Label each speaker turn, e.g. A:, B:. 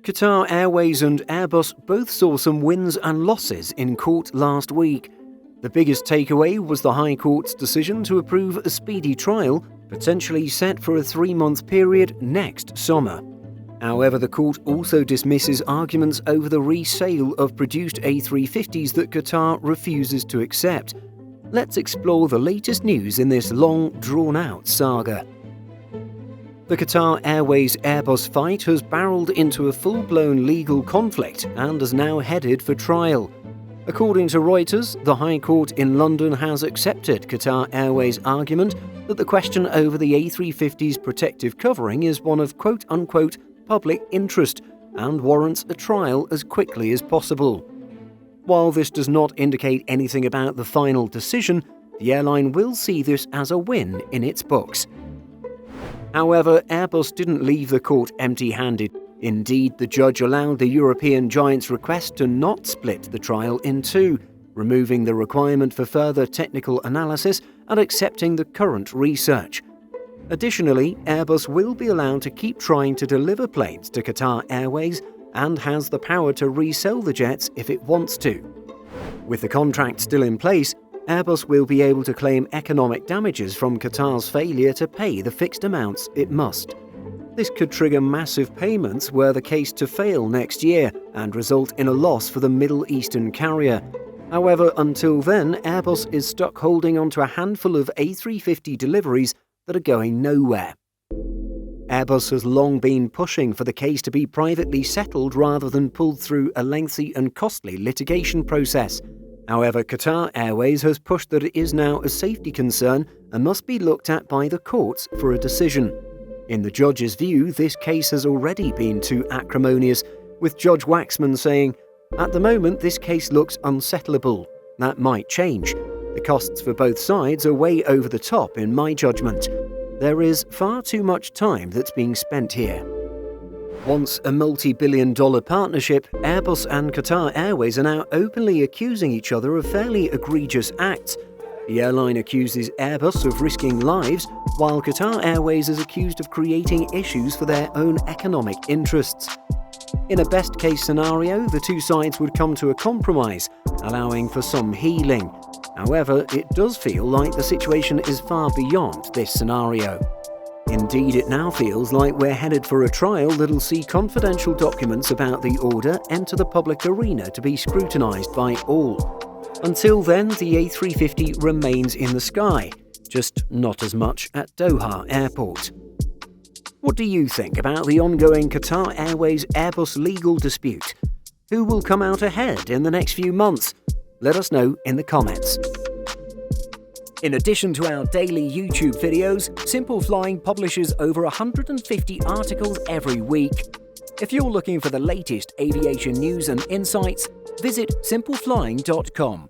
A: Qatar Airways and Airbus both saw some wins and losses in court last week. The biggest takeaway was the High Court's decision to approve a speedy trial, potentially set for a 3-month period next summer. However, the court also dismisses arguments over the resale of produced A350s that Qatar refuses to accept. Let's explore the latest news in this long, drawn-out saga. The Qatar Airways-Airbus fight has barreled into a full-blown legal conflict and is now headed for trial. According to Reuters, the High Court in London has accepted Qatar Airways' argument that the question over the A350's protective covering is one of quote-unquote public interest and warrants a trial as quickly as possible. While this does not indicate anything about the final decision, the airline will see this as a win in its books. However, Airbus didn't leave the court empty-handed. Indeed, the judge allowed the European giant's request to not split the trial in two, removing the requirement for further technical analysis and accepting the current research. Additionally, Airbus will be allowed to keep trying to deliver planes to Qatar Airways and has the power to resell the jets if it wants to. With the contract still in place, Airbus will be able to claim economic damages from Qatar's failure to pay the fixed amounts it must. This could trigger massive payments were the case to fail next year and result in a loss for the Middle Eastern carrier. However, until then, Airbus is stuck holding onto a handful of A350 deliveries that are going nowhere. Airbus has long been pushing for the case to be privately settled rather than pulled through a lengthy and costly litigation process. However, Qatar Airways has pushed that it is now a safety concern and must be looked at by the courts for a decision. In the judge's view, this case has already been too acrimonious, with Judge Waxman saying, "At the moment, this case looks unsettlable. That might change. The costs for both sides are way over the top in my judgment. There is far too much time that's being spent here." Once a multi-billion-dollar partnership, Airbus and Qatar Airways are now openly accusing each other of fairly egregious acts. The airline accuses Airbus of risking lives, while Qatar Airways is accused of creating issues for their own economic interests. In a best-case scenario, the two sides would come to a compromise, allowing for some healing. However, it does feel like the situation is far beyond this scenario. Indeed, it now feels like we're headed for a trial that'll see confidential documents about the order enter the public arena to be scrutinized by all. Until then, the A350 remains in the sky, just not as much at Doha Airport. What do you think about the ongoing Qatar Airways-Airbus legal dispute? Who will come out ahead in the next few months? Let us know in the comments. In addition to our daily YouTube videos, Simple Flying publishes over 150 articles every week. If you're looking for the latest aviation news and insights, visit simpleflying.com.